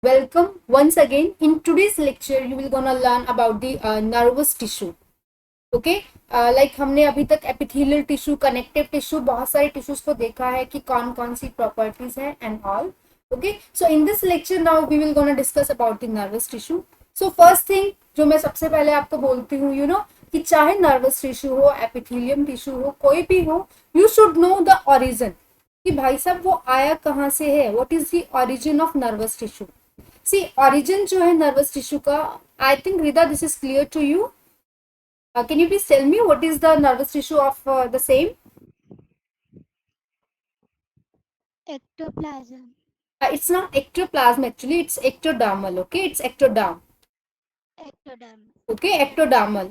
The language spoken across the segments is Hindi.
Welcome once again. In today's lecture, you will gonna learn about the nervous tissue. Okay like हमने अभी तक एपिथेलियल टिश्यू, कनेक्टिव टिश्यू, बहुत सारे टिश्यूज को देखा है कि कौन कौन सी प्रॉपर्टीज है and all. Okay, so in this lecture now we will gonna discuss about the nervous tissue. So first thing जो मैं सबसे पहले आपको बोलती हूँ, यू नो, कि चाहे नर्वस टिश्यू हो, एपिथेलियम टिश्यू हो, कोई भी हो, you should know the origin, कि भाई साहब वो आया कहाँ से है. What is the origin of nervous tissue. See origin जो है नर्वस टिश्यू का, I think Rida this is clear to you. Can you please tell me what is the nervous tissue of the same? Ectoplasm. It's not ectoplasm actually, it's ectodermal. Okay, it's ectoderm. Ectoderm. Okay, ectodermal.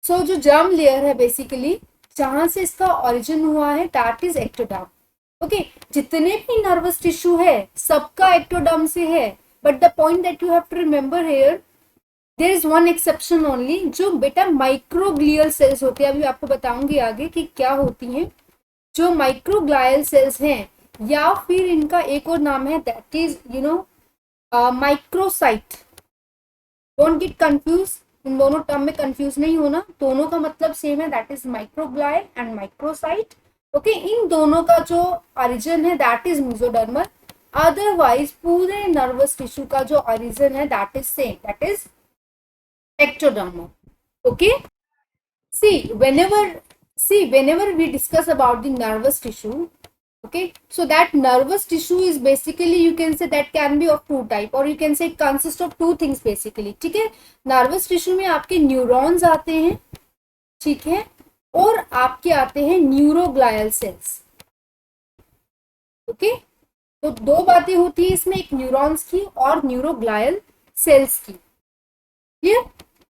So जो germ layer है basically, जहाँ से इसका origin हुआ है, that is ectoderm. Okay, जितने भी nervous tissue है, सबका ectoderm से है. But the point that you have to remember here, there is one exception only, जो बेटा माइक्रोग्लियल सेल्स होते हैं. अभी आपको बताऊंगी आगे कि क्या होती हैं. जो माइक्रोग्लियल सेल्स हैं, या फिर इनका एक और नाम है, that is you know microcyte. Don't get confuse, इन दोनों टर्म में कंफ्यूज नहीं होना, दोनों का मतलब सेम है, that is microglial and microcyte. Okay, इन दोनों का जो ओरिजिन है दैट इज मेसोडर्मल. अदरवाइज पूरे नर्वस टिश्यू का जो ओरिजिन है that is same, that is ectodermal. Okay, whenever we discuss about the nervous tissue, okay, so that nervous tissue is basically, you can say, that can be of two type, or you can say it consists of two things basically. ठीक है, nervous tissue में आपके न्यूरॉन्स आते हैं, ठीक है, और आपके आते हैं न्यूरोग्लायल सेल्स. ओके, तो दो बातें होती है इसमें, एक न्यूरॉन्स की और न्यूरोग्लायल सेल्स की. क्लियर.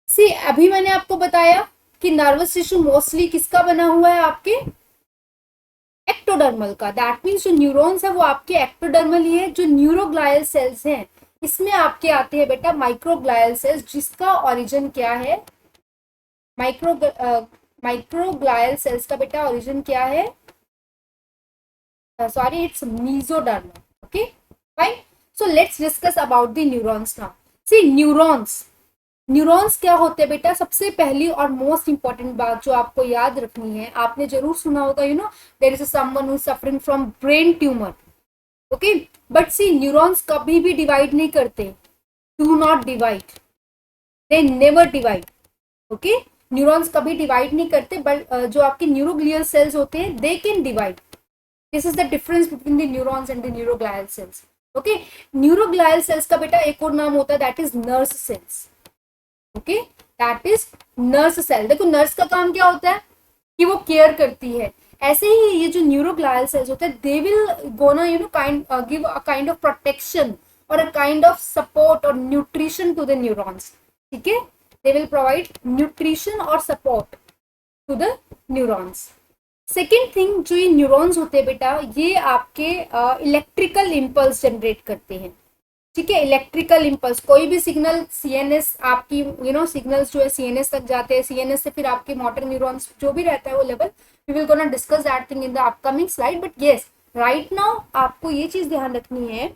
सी अभी मैंने आपको बताया कि नर्वस टिश्यू मोस्टली किसका बना हुआ है, आपके एक्टोडर्मल का. दैट मीन्स जो न्यूरॉन्स है वो आपके एक्टोडर्मल ही है. जो न्यूरोग्लायल सेल्स हैं, इसमें आपके आते हैं बेटा माइक्रोग्लायल सेल्स, जिसका ओरिजिन क्या है, माइक्रोग्लायल सेल्स का बेटा ओरिजिन क्या है, sorry, it's mesodermal. Okay fine. So let's discuss about the neurons now. See neurons क्या होते हैं बेटा. सबसे पहली और मोस्ट इंपॉर्टेंट बात जो आपको याद रखनी है, आपने जरूर सुना होगा, you know, there is someone who is suffering from brain tumour. Okay, but see neurons कभी भी डिवाइड नहीं करते. Do not divide, they never divide. Okay, neurons कभी डिवाइड नहीं करते, बट जो आपके न्यूरोग्लियल सेल्स होते हैं they can divide. This is the difference between the neurons and the neuroglial cells. Okay, neuroglial cells का बेटा एक और नाम होता है, that is nerve cells. Okay, that is nurse cell. देखो नर्स का काम क्या होता है कि वो केयर करती है. ऐसे ही ये जो न्यूरोग्लियल सेल्स होते हैं, they will gonna you know give a kind of protection और अ काइंड ऑफ सपोर्ट और न्यूट्रिशन टू द न्यूरॉन्स. ठीक है, दे विल प्रोवाइड न्यूट्रिशन और support to the neurons. Second thing, जो ये न्यूरॉन्स होते हैं बेटा, ये आपके इलेक्ट्रिकल इम्पल्स जनरेट करते हैं. ठीक है, इलेक्ट्रिकल इम्पल्स, कोई भी सिग्नल सीएनएस आपकी, यू नो, सिग्नल्स जो है सीएनएस तक जाते हैं, सीएनएस से फिर आपके मोटर न्यूरॉन्स जो भी रहता है वो level, we will gonna discuss that thing in the upcoming slide. But yes, right now आपको ये चीज ध्यान रखनी है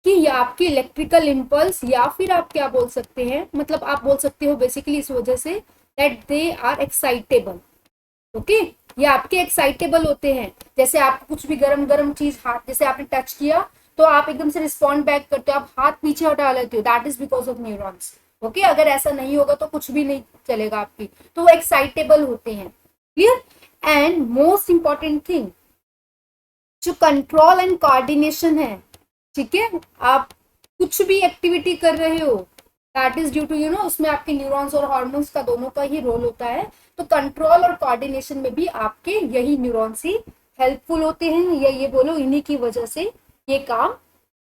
कि ये आपके इलेक्ट्रिकल इम्पल्स, या फिर आप क्या बोल सकते हैं, मतलब आप बोल सकते हो बेसिकली इस वजह से that they are excitable. Okay, ये आपके एक्साइटेबल होते हैं. जैसे आप कुछ भी गरम गरम चीज हाथ, जैसे आपने टच किया तो आप एकदम से रिस्पॉन्ड बैक करते हो, आप हाथ पीछे हटा लेते हो, that is because of neurons. Okay, अगर ऐसा नहीं होगा तो कुछ भी नहीं चलेगा आपकी, तो वो एक्साइटेबल होते हैं. Clear. And most important thing, जो कंट्रोल एंड कोऑर्डिनेशन है, ठीक है, आप कुछ भी एक्टिविटी कर रहे हो, that is due to, you know, उसमें आपके न्यूरॉन्स और हार्मोन्स का दोनों का ही रोल होता है. तो कंट्रोल और कोऑर्डिनेशन में भी आपके यही न्यूरॉन्स ही हेल्पफुल होते हैं, या ये बोलो इन्हीं की वजह से ये काम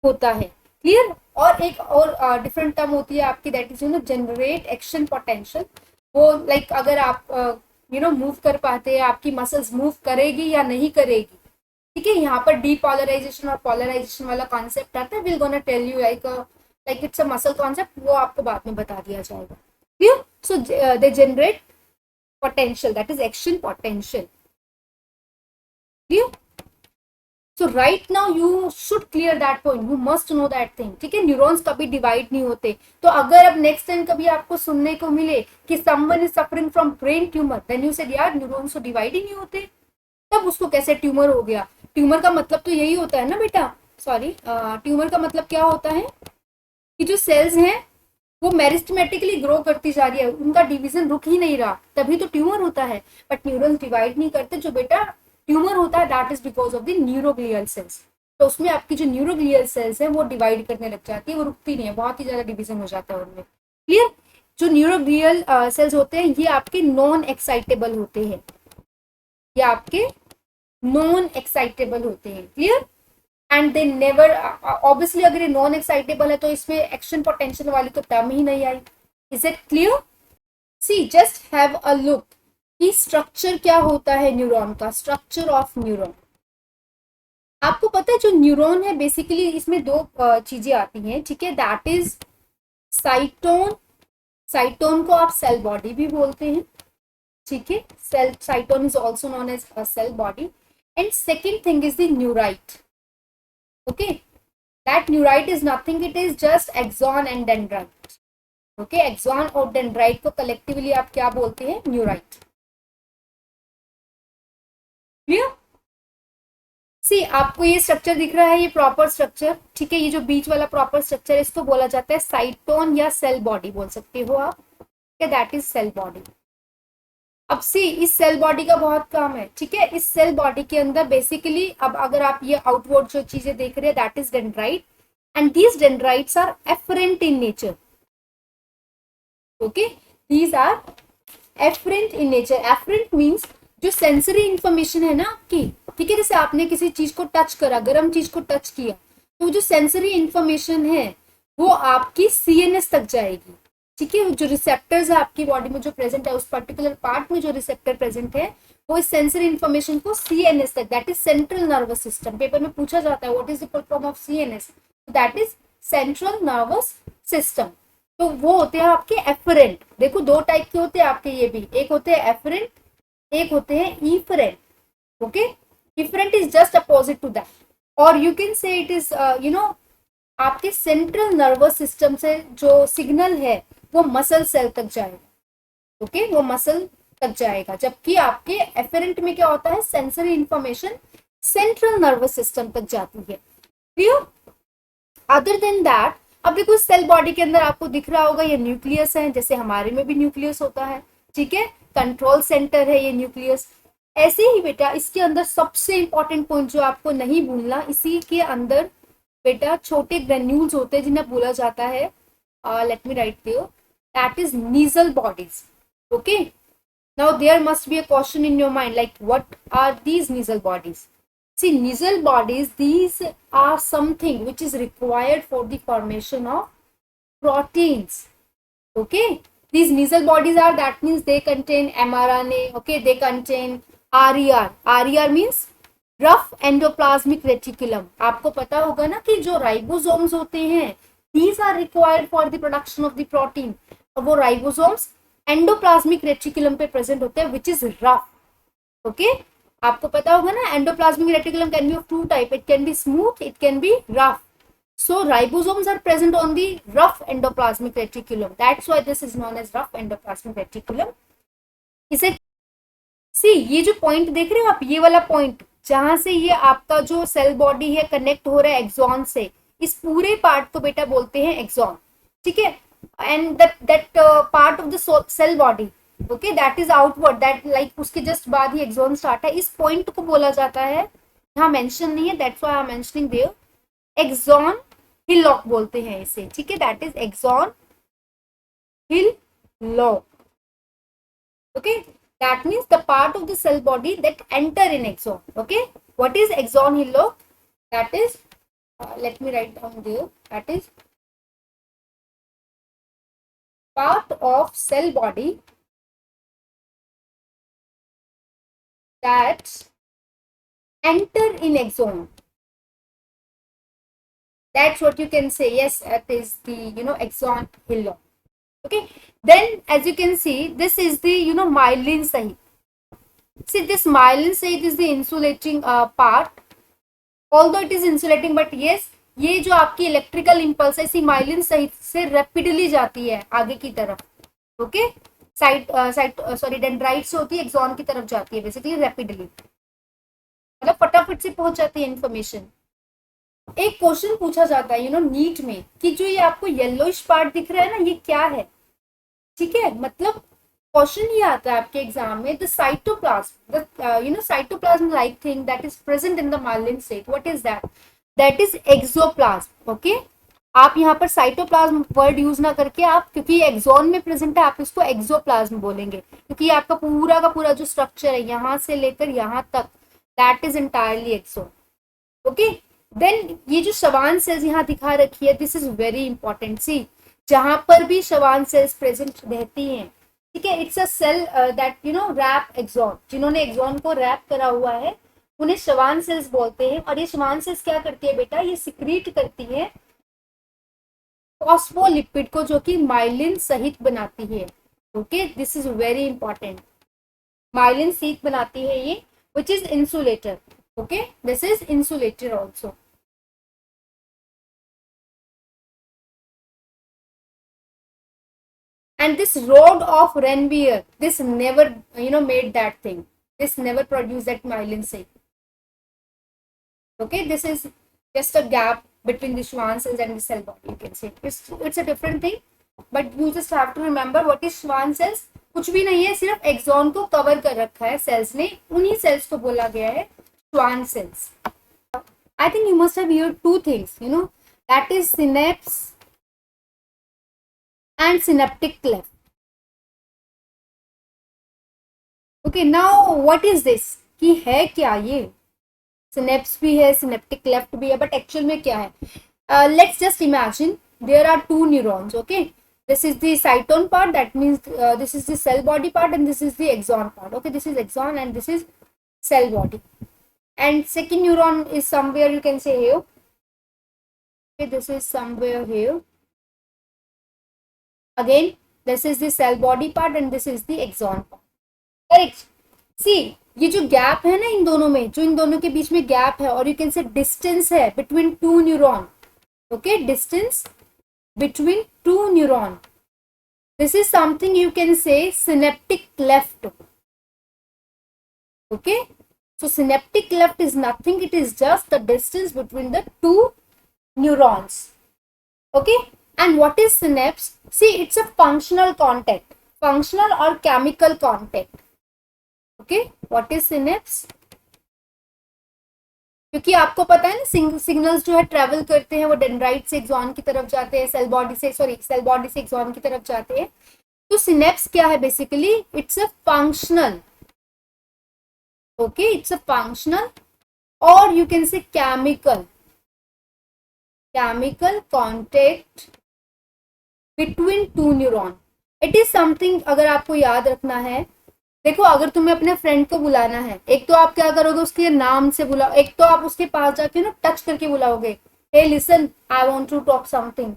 होता है. क्लियर. और एक और डिफरेंट टर्म होती है आपकी, that is, you no, generate action potential. वो लाइक अगर आप यू नो मूव कर पाते हैं, आपकी मसल्स मूव करेगी या नहीं करेगी. ठीक है, यहाँ पर डीपोलराइजेशन और पोलराइजेशन वाला कॉन्सेप्ट आता है. Will gonna tell you like it's a muscle concept, वो आपको बाद में बता दिया जाएगा. Clear. So they generate potential, that is action potential. Clear. So right now you should clear that point, you must know that thing, ठीक है। न्यूरॉन्स कभी डिवाइड नहीं होते। तो अगर अब नेक्स्ट टाइम कभी आपको सुनने को मिले कि someone is suffering from brain tumour, then you said यार न्यूरॉन्स तो डिवाइड ही नहीं होते, तब उसको कैसे ट्यूमर हो गया। ट्यूमर का मतलब तो यही होता है ना बेटा, सॉरी, ट्यूमर का मतलब क्या होता है कि जो सेल्स हैं वो मेरिस्टेमेटिकली ग्रो करती जा रही है, उनका डिवीजन रुक ही नहीं रहा, तभी तो ट्यूमर होता है। बट न्यूरॉन्स डिवाइड नहीं करते। जो बेटा ट्यूमर होता है that is because of the neuroglial sales. तो उसमें आपकी जो न्यूरोग्लियल सेल्स है वो डिवाइड करने लग जाती है, वो रुकती नहीं है, बहुत ही ज्यादा डिवीजन हो जाता है उनमें। क्लियर। जो न्यूरोग्लियल सेल्स होते हैं ये आपके नॉन एक्साइटेबल होते हैं, ये आपके नॉन एक्साइटेबल होते हैं। Clear. And they never, obviously अगर ये नॉन एक्साइटेबल है तो इसमें एक्शन पोटेंशियल वाली तो टर्म ही नहीं आई। Is it clear. See just have a look कि स्ट्रक्चर क्या होता है न्यूरॉन का, स्ट्रक्चर ऑफ न्यूरॉन। आपको पता है जो न्यूरॉन है बेसिकली इसमें दो चीजें आती हैं, ठीक है। दैट इज साइटोन, साइटोन को आप सेल बॉडी भी बोलते हैं, ठीक है। Cell cyton is also known as cell body. And second thing is the neurite. okay, that neurite is nothing, it is just axon and dendrite, okay। axon और dendrite को collectively आप क्या बोलते हैं, न्यूराइट। क्लियर। सी आपको ये स्ट्रक्चर दिख रहा है, ये प्रॉपर स्ट्रक्चर, ठीक है। ये जो बीच वाला प्रॉपर स्ट्रक्चर इसको बोला जाता है साइटोन या सेल बॉडी बोल सकते हो आप, दैट इज सेल बॉडी। अब सी इस सेल बॉडी का बहुत काम है, ठीक है। इस सेल बॉडी के अंदर बेसिकली अब अगर आप ये आउटवर्ड जो चीजें देख रहे हैं that is dendrite, and these dendrites are afferent in nature, okay. These are afferent in nature. Afferent means जो सेंसरी इंफॉर्मेशन है ना आपकी, ठीक है। जैसे आपने किसी चीज को टच करा, गर्म चीज को टच किया, तो जो सेंसरी इंफॉर्मेशन है वो आपकी सीएनएस तक जाएगी, ठीक है। जो रिसेप्टर्स है आपकी बॉडी में जो प्रेजेंट है, उस पर्टिकुलर पार्ट में जो रिसेप्टर प्रेजेंट है वो इस सेंसरी इंफॉर्मेशन को सीएनएस तक, that is central nervous system, paper में पूछा जाता है what is the full form of CNS, that is central nervous system. तो वो होते हैं आपके एफरेंट। देखो दो टाइप के होते हैं आपके, ये भी एक होते हैं एफरेंट, एक होते हैं efferent, okay. Efferent is just opposite to that, और you can say it is you know आपके सेंट्रल नर्वस सिस्टम से जो सिग्नल है वो मसल सेल तक जाएगा, ओके, वो मसल तक जाएगा। जबकि आपके एफरेंट में क्या होता है, sensory information central nervous system तक जाती है। क्लियर। अदर देन दैट, अब देखो सेल बॉडी के अंदर आपको दिख रहा होगा ये न्यूक्लियस है, जैसे हमारे में भी न्यूक्लियस होता है, ठीक है। कंट्रोल सेंटर है ये न्यूक्लियस। ऐसे ही बेटा इसके अंदर सबसे इंपॉर्टेंट पॉइंट जो आपको नहीं भूलना, इसी के अंदर बेटा छोटे ग्रेन्यूल्स होते हैं जिन्हें बोला जाता है, let me write there, that is nasal bodies, okay। Now there must be a question in your mind like what are these nasal bodies? See, nasal bodies, these are something which is required for the formation of proteins, okay। These nasal bodies are, that means they contain mRNA, okay, they contain RER, RER means rough endoplasmic reticulum। आपको पता होगा ना कि जो राइबोसोम्स होते हैं these are required for the production of the protein, और वो राइबोसोम्स एंडोप्लाज्मिक रेटिकुलम पे प्रेजेंट होते हैं विच इज रफ, ओके। आपको पता होगा ना endoplasmic reticulum can be of two type, it can be smooth, it can be rough. So ribosomes are present on the rough endoplasmic reticulum, that's why this is known as rough endoplasmic reticulum. इसे सी ये जो पॉइंट देख रहे हो आप, ये वाला पॉइंट जहां से ये आपका जो सेल बॉडी है कनेक्ट हो रहा है एक्सॉन से, इस पूरे पार्ट को बेटा बोलते हैं एक्सॉन, ठीक है। and that part of the cell body, okay, that is outward, that like उसके just बाद ही axon start है, इस point को बोला जाता है, यहाँ mention नहीं है, that's why I am mentioning there, axon hillock बोलते हैं इसे, ठीक है। that is axon hillock, okay। that means the part of the cell body that enter in axon, okay। what is axon hillock? that is let me write down there, that is part of cell body that enter in axon, that's what you can say, yes, that is the axon hillock, okay। then as you can see this is the myelin site, see this myelin site is the insulating part although it is insulating, but yes, ये जो आपकी इलेक्ट्रिकल इंपल्स है माइलिन सहित से रैपिडली जाती है आगे की तरफ। ओके, सॉरी डेंड्राइट से होती है एक्सॉन की तरफ जाती है बेसिकली रैपिडली, मतलब फटाफट से पहुंच जाती है इंफॉर्मेशन। एक क्वेश्चन पूछा जाता है नीट में कि जो ये आपको येलोइश पार्ट दिख रहा है ना, ये क्या है? ठीक है, मतलब क्वेश्चन ये आता है आपके एग्जाम में, the cytoplasm, cytoplasm like thing that is present in the myelin state, what is that? That is axoplasm. Okay, आप यहाँ पर साइटोप्लाज्म वर्ड यूज ना करके आप, क्योंकि ये एक्सॉन में प्रेजेंट है, आप इसको एक्सोप्लाज्म बोलेंगे, क्योंकि आपका पूरा का पूरा जो स्ट्रक्चर है यहाँ से लेकर यहाँ तक, that is entirely axon. Okay, then ये जो शवान सेल्स यहाँ दिखा रखी है, this is very important. See, जहां पर भी शवान सेल्स प्रेजेंट रहती हैं, ठीक है, it's a cell that wrap axon, जिन्होंने एक्सॉन को रैप करा हुआ है उन्हें शवान सेल्स बोलते हैं। और ये शवान सेल्स क्या करती है बेटा, ये सिक्रीट करती है फॉस्फोलिपिड को, जो कि माइलिन सहित बनाती है। Okay, this is very important, myelin सहित बनाती है ये, which is insulator. Okay, this is insulator also. And this rod of Renvier, this never made that thing, this never produced that myelin sac. Okay, this is just a gap between the Schwann cells and the cell body, you can say it's a different thing, but you just have to remember what is Schwann cells. कुछ भी नहीं है, सिर्फ एक्सॉन को कवर कर रखा है सेल्स ने, उन्हीं सेल्स को बोला गया है Schwann cells. I think you must have heard two things, that is synapse and synaptic cleft. Okay, now what is this? कि है क्या ये? synapse भी है, synaptic cleft भी है, but actual में क्या है? Let's just imagine there are two neurons. Okay, this is the cytone part, that means this is the cell body part, and this is the axon part. Okay, this is axon and this is cell body, and second neuron is somewhere, you can say here. Okay, this is somewhere here. Again, this is the cell body part and this is the axon part. Correct. See, ये जो गैप है ना इन दोनों में, जो इन दोनों के बीच में गैप है, और यू कैन से डिस्टेंस है between two neuron. Okay, distance between two neuron, this is something you can से synaptic cleft. Okay, so synaptic cleft is nothing, it is just the distance between the two neurons. Okay, and what is synapse? See, it's a functional contact, functional or chemical contact. Okay, what is synapse? क्योंकि आपको पता है ना, सिग्नल्स जो है ट्रेवल करते हैं, वो डेंड्राइट से एक्सॉन की तरफ जाते हैं, सेल बॉडी से एक्सॉन की तरफ जाते हैं. तो सिनेप्स क्या है basically? It's a functional, okay, it's a functional or you can say chemical contact between two neuron. It is something, अगर आपको याद रखना है, देखो अगर तुम्हें अपने फ्रेंड को बुलाना है, एक तो आप क्या करोगे, उसके नाम से बुलाओ, एक तो आप उसके पास जाके ना टच करके बुलाओगे, hey listen I want to talk something.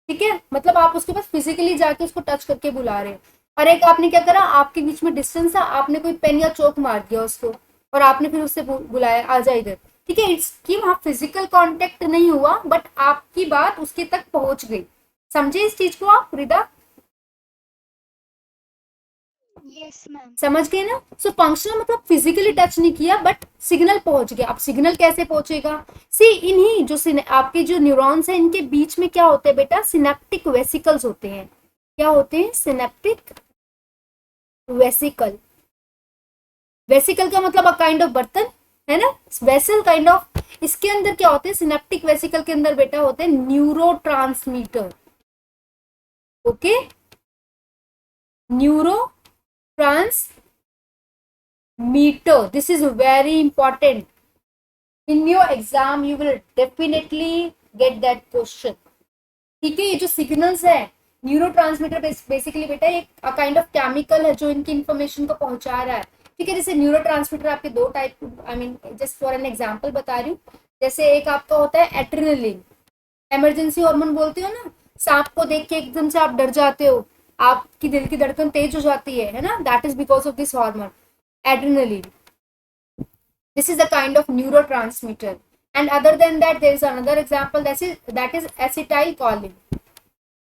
ठीक है, मतलब आप उसके पास फिजिकली जाके उसको टच करके बुला रहे हो. और एक आपने क्या करा, आपके बीच में डिस्टेंस था, आपने कोई पेन या चौक मार दिया उसको और आपने फिर उससे बुलाया आ जा इधर. ठीक है, इट्स कि वहां फिजिकल कांटेक्ट नहीं हुआ, बट आपकी बात उसके तक पहुंच गई. समझे इस चीज को आप रिदा? Yes ma'am. समझ गए ना? सो फंक्शनल मतलब फिजिकली टच नहीं किया, बट सिग्नल पहुंच गया. अब सिग्नल कैसे पहुंचेगा? सी, इन्हीं जो आपके जो न्यूरॉन्स हैं, इनके बीच में क्या होते हैं बेटा, सिनेप्टिक वेसिकल्स होते हैं. क्या होते हैं? Synaptic vesicle. वेसिकल का मतलब अ काइंड ऑफ बर्तन है ना, वेसल काइंड ऑफ. इसके अंदर क्या होते हैं? सिनेप्टिक वेसिकल के अंदर बेटा होते हैं neuro transmitter. Okay, neuro transmitter, this is very important. In your exam you will definitely get that question. ठीक है, ये जो सिग्नल्स है, न्यूरो ट्रांसमीटर बेसिकली बेटा एक काइंड ऑफ केमिकल है जो इनकी इंफॉर्मेशन को पहुंचा रहा है. ठीक है, जैसे न्यूरो ट्रांसमीटर आपके दो type, I mean just for an example बता रही हूँ. जैसे एक आपका होता है एड्रेनलिन, इमरजेंसी हार्मोन बोलते हो ना. सांप को देख के एकदम से आप डर जाते हो, आपकी दिल की धड़कन तेज हो जाती है ना, that is because of this hormone adrenaline. This is a kind of neuro transmitter. and other than that there is another example that is acetylcholine.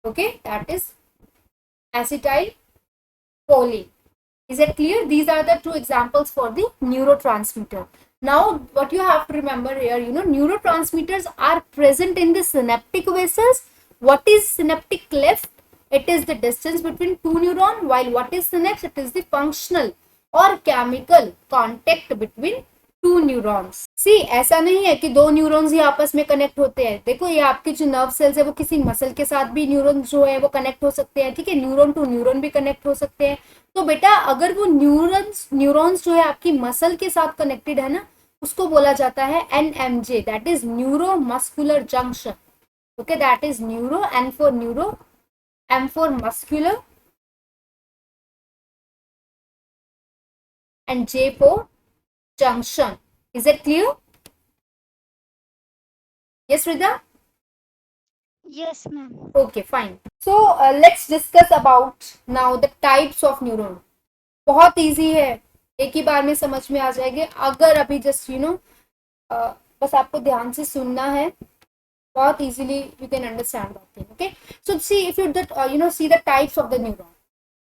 Okay, that is acetylcholine. Is it clear? These are the two examples for the neurotransmitter. Now what you have to remember here, neurotransmitters are present in the synaptic vessels. What is synaptic cleft? It is the distance between two neurons, while what is synapse? It is the functional or chemical contact between two neurons. See ऐसा नहीं है कि दो न्यूरॉन्स ही आपस में कनेक्ट होते हैं. देखो ये आपके जो नर्व सेल्स है वो किसी मसल के साथ भी न्यूरॉन जो है वो कनेक्ट हो सकते हैं. ठीक है, न्यूरॉन टू न्यूरॉन भी कनेक्ट हो सकते हैं. तो बेटा अगर वो न्यूरॉन्स जो है आपकी मसल के साथ कनेक्टेड है ना, उसको बोला जाता है NMJ, that is neuro muscular junction. Okay, that is neuro, N for neuro, M for muscular, and J for junction. Is it clear? Yes, Rida? Yes, ma'am. Okay, fine. So let's discuss about now the types of neuron. बहुत easy है, एक ही बार में समझ में आ जाएंगे अगर अभी just बस आपको ध्यान से सुनना है. बहुत easily you can understand that thing. Okay, so see if you see the types of the neuron.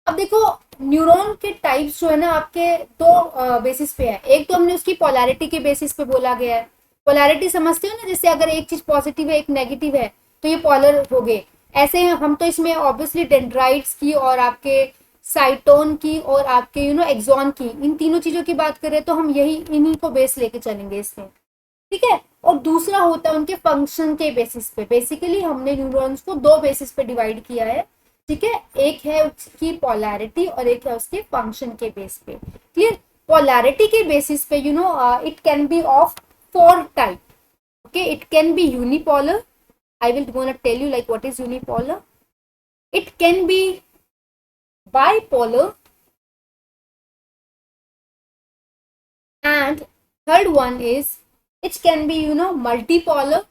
अब देखो न्यूरॉन के टाइप्स जो है ना आपके दो बेसिस पे है. एक तो हमने उसकी पोलैरिटी के बेसिस पे बोला गया है. पोलैरिटी समझते हो ना, जैसे अगर एक चीज पॉजिटिव है एक नेगेटिव है तो ये पोलर हो गए. ऐसे हम तो इसमें ऑब्वियसली डेंड्राइट्स की और आपके साइटोन की और आपके एक्सॉन की, इन तीनों चीजों की बात करें तो हम इन्हीं को बेस लेके चलेंगे इसमें. ठीक है, और दूसरा होता है उनके फंक्शन के बेसिस पे. बेसिकली हमने न्यूरॉन्स को दो बेसिस पे डिवाइड किया है. ठीक है, एक है उसकी पोलैरिटी और एक है उसके फंक्शन के बेस पे. क्लियर? पोलैरिटी के बेसिस पे it can be of 4 type. Okay, it can be unipolar. I will gonna tell you like what is unipolar. It can be bipolar, and third one is it can be multipolar,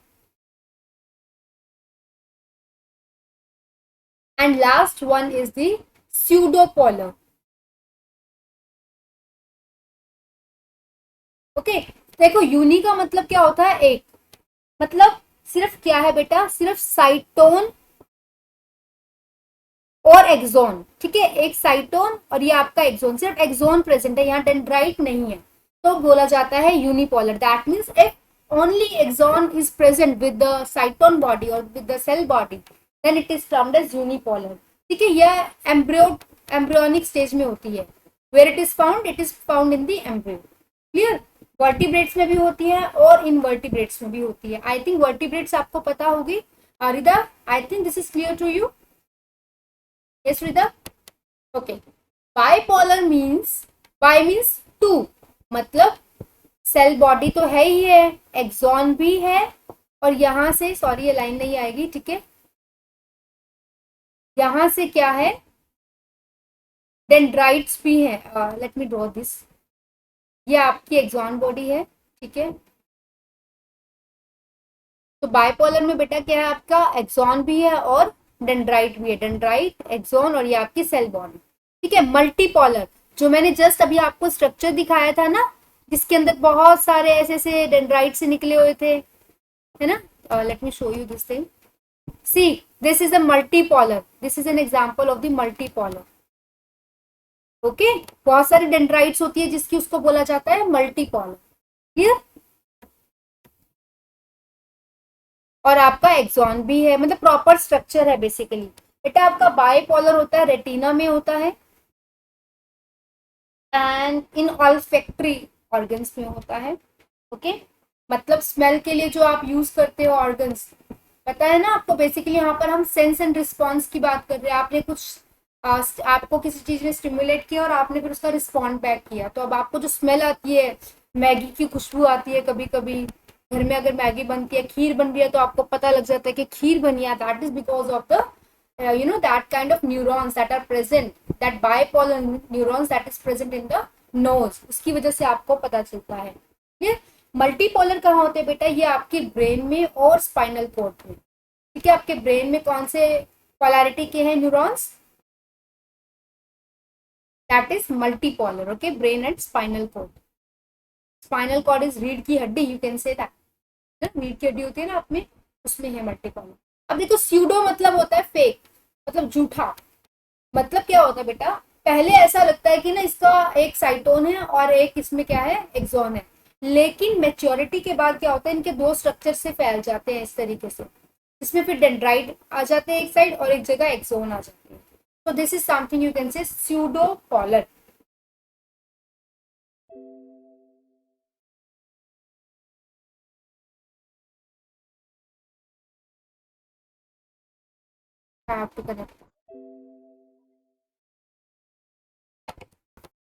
and last one is the pseudopolar. Okay, देखो यूनी का मतलब क्या होता है? एक मतलब सिर्फ क्या है बेटा, सिर्फ साइटोन और एक्सोन. ठीक है, एक साइटोन और ये आपका एक्सोन, सिर्फ एक्सोन प्रेजेंट है, यहाँ डेंड्राइट नहीं है, तो बोला जाता है unipolar. That means if only axon is present with the cyton body और with the cell body, then it is termed as unipolar. ठीक है, यह एम्ब्रियोनिक स्टेज में होती है. Where it is found in the embryo. Clear? Vertebrates में भी होती है और इनवर्टिब्रेट्स में भी होती है. आई थिंक वर्टिब्रेट्स आपको पता होगी. Rida, I think this is clear to you. Yes, Rida? Okay. Bipolar means, bi means two. मतलब सेल बॉडी तो है ही है, एक्सॉन भी है, और यहां से, सॉरी ये लाइन नहीं आएगी. ठीक है, यहां से क्या है, डेंड्राइट्स भी है. Let me draw this. ये आपकी एक्सॉन बॉडी है. ठीक है, तो बाइपोलर में बेटा क्या है, आपका एक्सॉन भी है और डेंड्राइट भी है. डेंड्राइट, एक्सोन और ये आपकी सेल बॉडी. ठीक है, मल्टीपोलर जो मैंने जस्ट अभी आपको स्ट्रक्चर दिखाया था ना, जिसके अंदर बहुत सारे ऐसे डेंड्राइट से निकले हुए थे, है ना. Let me show you this thing. See this is a multipolar. This is an example of the multipolar. Okay, बहुत सारी डेंड्राइट्स होती है जिसकी उसको बोला जाता है मल्टीपोलर. क्लियर? और आपका एक्सॉन भी है, मतलब प्रॉपर स्ट्रक्चर है बेसिकली. बेटा आपका बाइपोलर होता है, रेटिना में होता है, एंड इन ऑल्फैक्टरी ऑर्गन्स में होता है. ओके, मतलब स्मेल के लिए जो आप यूज करते हो ऑर्गन्स, पता है ना आपको. बेसिकली यहाँ पर हम सेंस एंड रिस्पॉन्स की बात कर रहे हैं. आपने कुछ आपको किसी चीज ने स्टिमुलेट किया और आपने फिर उसका रिस्पॉन्ड बैक किया, तो अब आपको जो स्मेल आती है, मैगी की खुशबू आती है, कभी कभी घर में अगर मैगी बनती है, खीर बन रही है, तो आपको पता लग जाता है कि खीर बनी है. That is because of the that kind of neurons that are present, that bipolar neurons that is present in the nose, उसकी वजह से आपको पता चलता है. ये मल्टीपोलर कहाँ होते हैं बेटा? ये आपके ब्रेन में और स्पाइनल कॉर्ड में. ठीक है, आपके ब्रेन में कौन से पोलैरिटी के हैं neurons? That is multipolar. Okay, brain and spinal cord. Spinal cord is रीढ़ की हड्डी, यू कैन से दैट. रीड की हड्डी होती है ना आप में, उसमें है मल्टीपॉलर। अब देखो स्यूडो मतलब होता है फेक, मतलब झूठा। मतलब क्या होता है बेटा, पहले ऐसा लगता है कि ना इसका एक साइटोन है और एक इसमें क्या है, एक्सॉन है, लेकिन मेच्योरिटी के बाद क्या होता है, इनके दो स्ट्रक्चर से फैल जाते हैं इस तरीके से, इसमें फिर डेंड्राइट आ जाते हैं एक साइड और एक जगह एक्सोन आ जाती है। तो this is something you can say pseudo polar.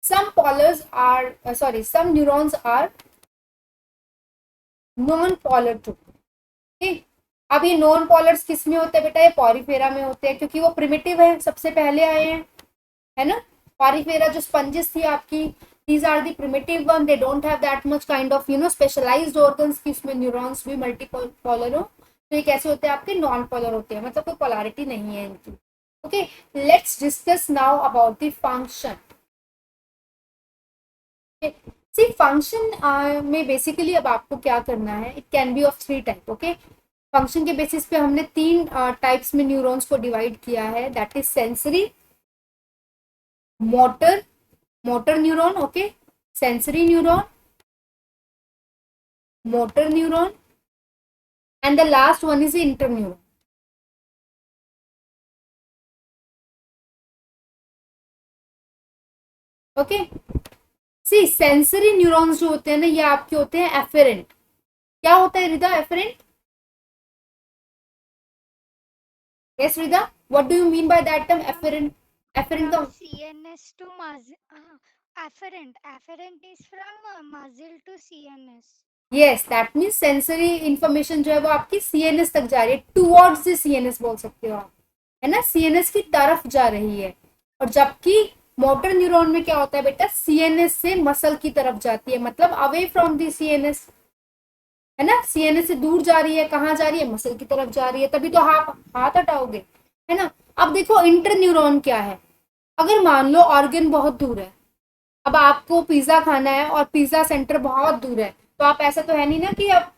Some polars are some neurons are non polar too. ठीक, अब ये नॉन पोलर्स किस में होते हैं बेटा, ये पॉरीफेरा में होते हैं, क्योंकि वो प्रिमिटिव है, सबसे पहले आए हैं, है ना। पॉरीफेरा जो स्पंजेस थी आपकी, these are the primitive one, they don't have that much kind of specialized organs कि इसमें न्यूरॉन्स भी मल्टीपोलर हो। तो ये कैसे होते हैं आपके, नॉन पोलर होते हैं, मतलब कोई पोलैरिटी नहीं है इनकी। Okay, let's discuss now about the function. See function में बेसिकली अब आपको क्या करना है, it can be of 3 type. Okay, function के बेसिस पे हमने 3 टाइप्स में न्यूरॉन्स को डिवाइड किया है, that is sensory, motor neuron, okay, sensory neuron, motor neuron, and the last one is inter neuron. Okay, see sensory neurons जो होते हैं ना, ये आपके होते हैं एफेरेंट। क्या होता है Rida, efferent? Yes Rida, what do you mean by that term efferent? Efferent का CNS to afferent. Afferent is from muzzle to CNS. Yes, that means sensory information जो है वो आपकी सीएनएस तक जा रही है, टुवर्ड्स द सीएनएस बोल सकते हो आप, है ना, सीएनएस की तरफ जा रही है। और जबकि मोटर न्यूरॉन में क्या होता है बेटा, सीएनएस से मसल की तरफ जाती है, मतलब अवे फ्रॉम द सीएनएस, है ना, सीएनएस से दूर जा रही है, कहाँ जा रही है, मसल की तरफ जा रही है, तभी तो हाथ हटाओगे, है ना। अब देखो इंटर न्यूरॉन क्या है, अगर मान लो ऑर्गन बहुत दूर है, अब आपको पिज्जा खाना है और पिज्जा सेंटर बहुत दूर है, तो आप ऐसा तो है नहीं ना कि आप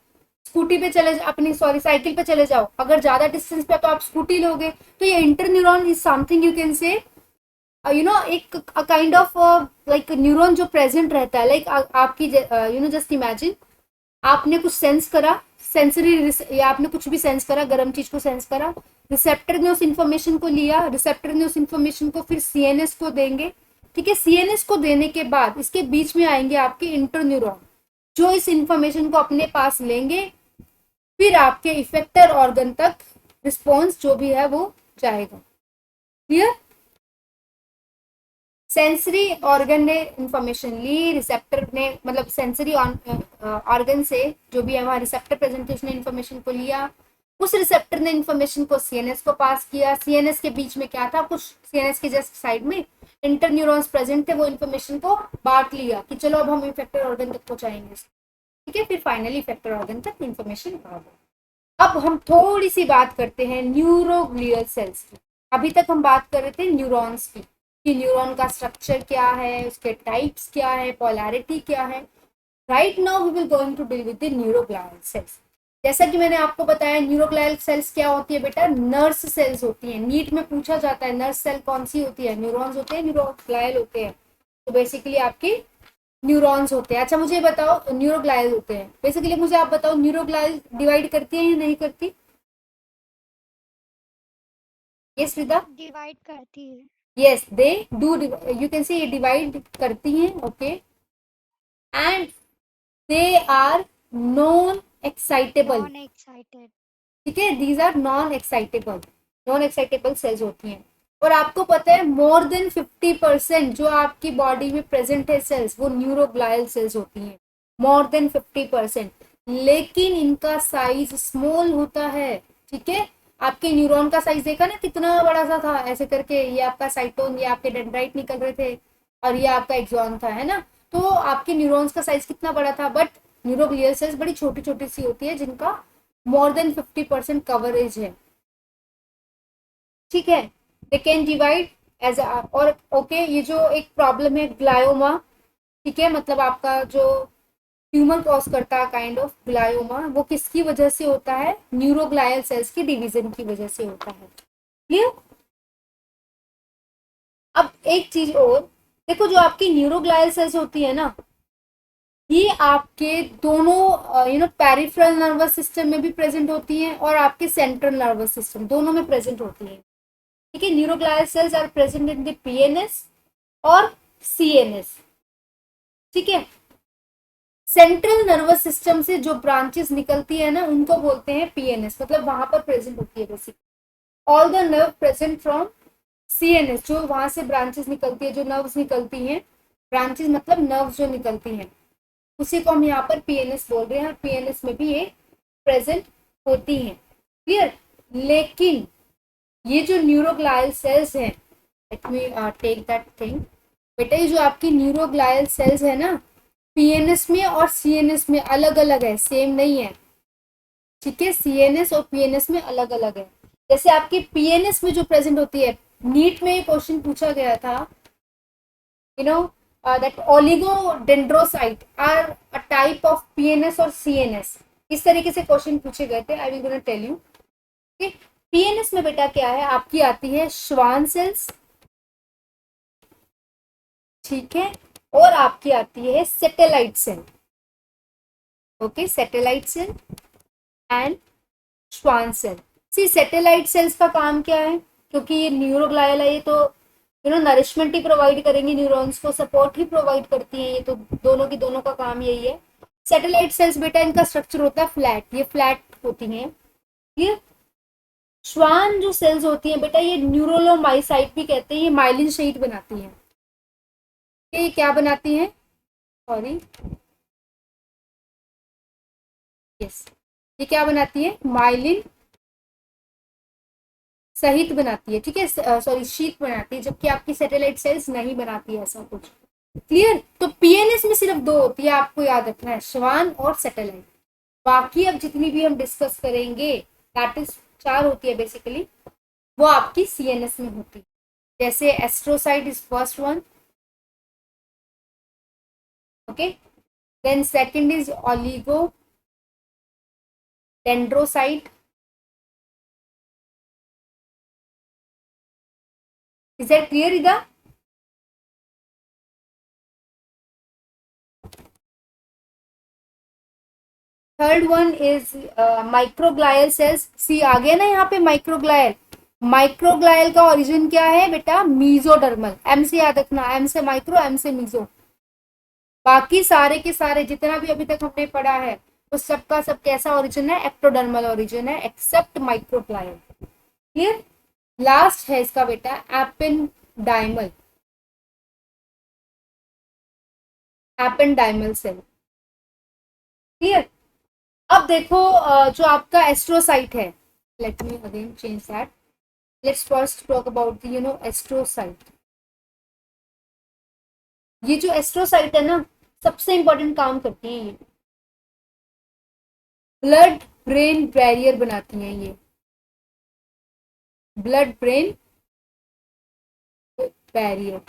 स्कूटी पे चले अपनी साइकिल पे चले जाओ, अगर ज्यादा डिस्टेंस पे तो आप स्कूटी लोगे। तो ये inter neuron is something you can से एक काइंड ऑफ लाइक न्यूरॉन जो प्रेजेंट रहता है, लाइक आपकी जस्ट इमेजिन आपने कुछ सेंस करा, सेंसरी, या आपने कुछ भी सेंस करा, गर्म चीज को सेंस करा, रिसेप्टर ने उस इंफॉर्मेशन को लिया, रिसेप्टर ने उस इंफॉर्मेशन को फिर सीएनएस को देंगे, ठीक है। सीएनएस को देने के बाद इसके बीच में आएंगे आपके इंटर न्यूरॉन, जो इस इंफॉर्मेशन को अपने पास लेंगे, फिर आपके इफेक्टर ऑर्गन तक रिस्पॉन्स जो भी है वो जाएगा। क्लियर? सेंसरी ऑर्गन ने इंफॉर्मेशन ली, रिसेप्टर ने, मतलब सेंसरी ऑर्गन से जो भी है वहाँ रिसेप्टर प्रेजेंट थे, उसने इंफॉर्मेशन को लिया, उस रिसेप्टर ने इंफॉर्मेशन को सीएनएस को पास किया, सीएनएस के बीच में क्या था, कुछ सीएनएस के जस्ट साइड में इंटर न्यूरॉन्स प्रेजेंट थे, वो इंफॉर्मेशन को बांट लिया कि चलो अब हम इफेक्टर ऑर्गन तक पहुंचाएंगे, ठीक है। फिर फाइनली इफेक्टर ऑर्गन तक इंफॉर्मेशन आ गई। अब हम थोड़ी सी बात करते हैं न्यूरोग्लियल सेल्स की। अभी तक हम बात कर रहे थे न्यूरॉन्स की, कि न्यूरॉन का स्ट्रक्चर क्या है, उसके टाइप्स क्या है, पोलैरिटी क्या है। Right now we will going to deal with the neuroglial cells. जैसा कि मैंने आपको बताया, न्यूरोग्लियल सेल्स क्या होती है बेटा, नर्स सेल्स होती हैं। नीट में पूछा जाता है नर्स सेल कौन सी होती है, न्यूरॉन्स होते हैं, न्यूरोग्लियल होते हैं। तो बेसिकली आपकी न्यूरॉन्स होते हैं। अच्छा मुझे बताओ, न्यूरोग्लियल होते हैं, बेसिकली मुझे आप बताओ न्यूरोग्लियल डिवाइड करती है या नहीं करती? यस विदा, डिवाइड करती है। yes they do, you can say divide करती हैं, okay, and they are non excitable, non excited. ठीक है, these are non excitable cells होती हैं। और आपको पता है मोर देन 50% जो आपकी बॉडी में प्रेजेंट है सेल्स, वो न्यूरोग्लियल सेल्स होती हैं, मोर देन 50%। लेकिन इनका साइज स्मॉल होता है, ठीक है। आपके न्यूरॉन का साइज देखा ना कितना बड़ा सा था, ऐसे करके ये आपका साइटोन, ये आपके डेंड्राइट निकल रहे थे, और ये आपका एक्सॉन था, है ना। तो आपके न्यूरॉन्स का साइज कितना बड़ा था, बट न्यूरोग्लियल सेल्स बड़ी छोटी छोटी सी होती है, जिनका मोर देन 50% कवरेज है, ठीक है। दे कैन डिवाइड एज, और ओके, ये जो एक प्रॉब्लम है ग्लायोमा, ठीक है, मतलब आपका जो ट्यूमर कॉज करता है काइंड ऑफ ग्लायोमा, वो किसकी वजह से होता है, न्यूरोग्लायल सेल्स की डिवीजन की वजह से होता है। क्लियर। अब एक चीज और देखो, जो आपकी न्यूरोग्लायल सेल्स होती है ना, ये आपके दोनों पेरिफेरल नर्वस सिस्टम में भी प्रेजेंट होती हैं और आपके सेंट्रल नर्वस सिस्टम दोनों में प्रेजेंट होती हैं। ठीक है, neuroglial cells are present in the PNS और सीएनएस। ठीक है, सेंट्रल नर्वस सिस्टम से जो ब्रांचेस निकलती है ना, उनको बोलते हैं पीएनएस, मतलब वहां पर प्रेजेंट होती है basically. All the nerve present from CNS, जो वहां से ब्रांचेस निकलती है, जो नर्व्स निकलती हैं, ब्रांचेस मतलब नर्व्स जो निकलती हैं, उसी को हम यहाँ पर पीएनएस बोल रहे हैं, और पीएनएस में भी ये प्रेजेंट होती हैं। क्लियर। लेकिन ये जो न्यूरोग्लायल सेल्स हैं, let me take that thing, बेटा ये जो आपकी न्यूरोग्लायल सेल्स है ना, पीएनएस में और सीएनएस में अलग अलग है, सेम नहीं है। ठीक है, सीएनएस और पीएनएस में अलग अलग है। जैसे आपकी पीएनएस में जो प्रेजेंट होती है, नीट में क्वेश्चन पूछा गया था, you know that oligodendrocyte are a type of PNS और सीएनएस, इस तरीके से क्वेश्चन पूछे गए थे। I will gonna tell you. PNS में बेटा क्या है, आपकी आती है श्वान सेल्स, ठीक है, और आपकी आती है satellite cell. Okay, satellite cell and Schwann cell. See satellite cells का काम क्या है, क्योंकि ये न्यूरोग्लायल है, ये तो नरिशमेंट ही प्रोवाइड करेंगे, न्यूरॉन्स को सपोर्ट ही प्रोवाइड करती हैं, ये तो दोनों की दोनों का काम यही है। सैटेलाइट सेल्स बेटा इनका स्ट्रक्चर होता है फ्लैट, ये फ्लैट होती हैं। ये श्वान जो सेल्स होती हैं बेटा, ये न्यूरोलोमाइसाइट भी कहते हैं, ये माइलिन शीट बनाती हैं। ये क्या बनाती हैं, सॉरी, यस, ये क्या बनाती है, माइलिन सहित बनाती है। ठीक है, सॉरी शीट बनाती है, जबकि आपकी सैटेलाइट सेल्स नहीं बनाती है ऐसा कुछ। क्लियर। तो पीएनएस में सिर्फ दो होती है, आपको याद रखना है, श्वान और सैटेलाइट। बाकी अब जितनी भी हम डिस्कस करेंगे, दैट इज 4 होती है बेसिकली, वो आपकी सीएनएस में होती है। जैसे astrocyte is first one, okay, then second is oligodendrocyte. Is that clear Rida? Third one is microglial cells. See आ गया ना यहाँ पे माइक्रोग्लायल। माइक्रोग्लायल का ओरिजिन क्या है बेटा, मीजोडर्मल। एम से याद रखना, एम से माइक्रो, एम से मीजो। बाकी सारे के सारे जितना भी अभी तक हमने पढ़ा है, वो सबका सब कैसा ओरिजिन है, एक्टोडर्मल ओरिजिन है, एक्सेप्ट माइक्रोग्लायल। क्लियर। लास्ट है इसका बेटा एपेंडाइमल, एपेंडाइमल सेल। क्लियर। अब देखो जो आपका एस्ट्रोसाइट है, let me again change that, let's first talk about the astrocyte. ये जो एस्ट्रोसाइट है ना, सबसे इंपॉर्टेंट काम करती है, ये ब्लड ब्रेन बैरियर बनाती हैं, ये ब्लड ब्रेन बैरियर।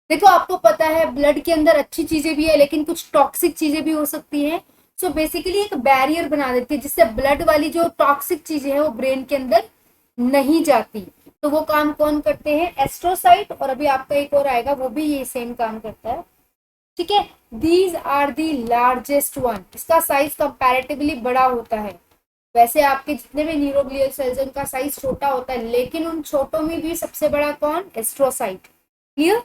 देखो आपको पता है ब्लड के अंदर अच्छी चीजें भी है, लेकिन कुछ टॉक्सिक चीजें भी हो सकती हैं। सो बेसिकली एक बैरियर बना देती है, जिससे ब्लड वाली जो टॉक्सिक चीजें हैं वो ब्रेन के अंदर नहीं जाती। तो वो काम कौन करते हैं, एस्ट्रोसाइट, और अभी आपका एक और आएगा, वो भी ये सेम काम करता है। ठीक है, these are the largest one. इसका साइज कंपैरेटिवली बड़ा होता है। वैसे आपके जितने भी न्यूरोग्लियल सेल्स हैं उनका साइज छोटा होता है, लेकिन उन छोटों में भी सबसे बड़ा कौन, astrocyte. Clear.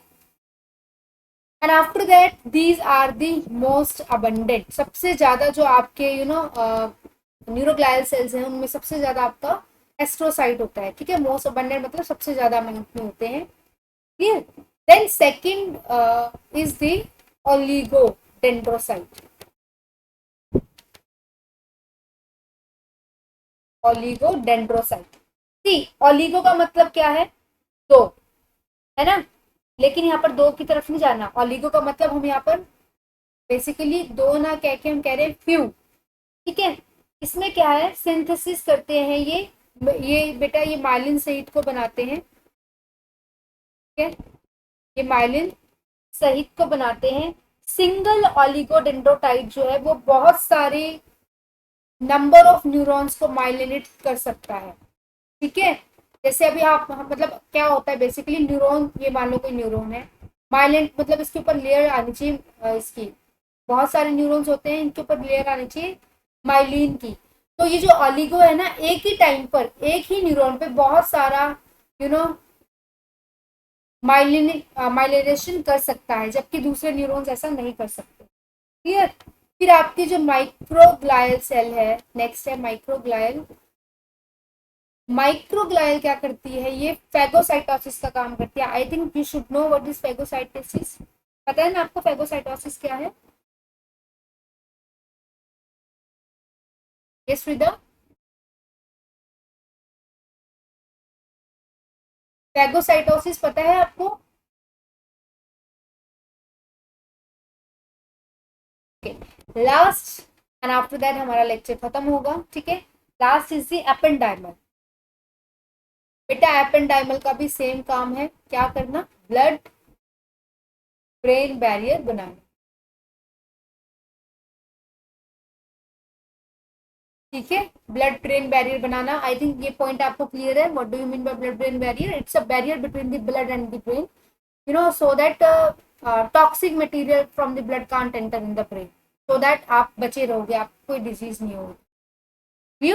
And after that these are the most abundant. सबसे ज्यादा जो आपके न्यूरोग्लायल सेल्स हैं उनमें सबसे ज्यादा आपका एस्ट्रोसाइट होता है। ठीक है, मोस्ट अबंडेंट मतलब सबसे ज्यादा अमाउंट में होते हैं। Clear. Then second is the oligodendrocyte. Oligodendrocyte. See oligo का मतलब क्या है, दो, है ना, लेकिन यहाँ पर दो की तरफ नहीं जाना। ओलिगो का मतलब हम यहाँ पर बेसिकली दो ना कह के हम कह रहे हैं फ्यू। ठीक है, इसमें क्या है, सिंथेसिस करते हैं ये बेटा, ये माइलिन सहित को बनाते हैं। ठीक है, ये माइलिन सहित को बनाते हैं, सिंगल ऑलिगोडेंड्रोसाइट जो है वो बहुत सारे नंबर ऑफ न्यूरॉन्स को माइलिनेट कर सकता है, ठीक है। जैसे अभी आप मतलब क्या होता है बेसिकली, न्यूरॉन, ये मान लो कोई न्यूरॉन है, माइलिन मतलब इसके ऊपर लेयर आनी चाहिए, इसकी बहुत सारे न्यूरॉन्स होते हैं, इनके ऊपर लेयर आनी चाहिए माइलिन की। तो ये जो ऑलिगो है ना, एक ही टाइम पर एक ही न्यूरॉन पे बहुत सारा यू नो माइलिनेशन कर सकता है, जबकि दूसरे न्यूरॉन्स ऐसा नहीं कर सकते। क्लियर। फिर आपकी जो माइक्रोग्लायल सेल है, नेक्स्ट है माइक्रोग्लायल। माइक्रोग्लायल क्या करती है, ये फेगोसाइटोसिस का काम करती है। I think you should know what is phagocytosis. पता है ना आपको फेगोसाइटोसिस क्या है? यस फ्रीदा। फेगोसाइटोसिस पता है आपको? लास्ट एंड आफ्टर दैट हमारा लेक्चर खत्म होगा, ठीक है। Last is the ependymal. बेटा एपेंडाइमल का भी सेम काम है, क्या करना, ब्लड ब्रेन बैरियर बनाना, ठीक है। Blood brain barrier banana, I think ये पॉइंट आपको क्लियर है। What do you mean by blood brain barrier? It's a barrier between the blood and the brain, so that toxic material from the blood can't enter in the brain, so that आप बचे रहोगे, आपको कोई डिजीज नहीं होगी।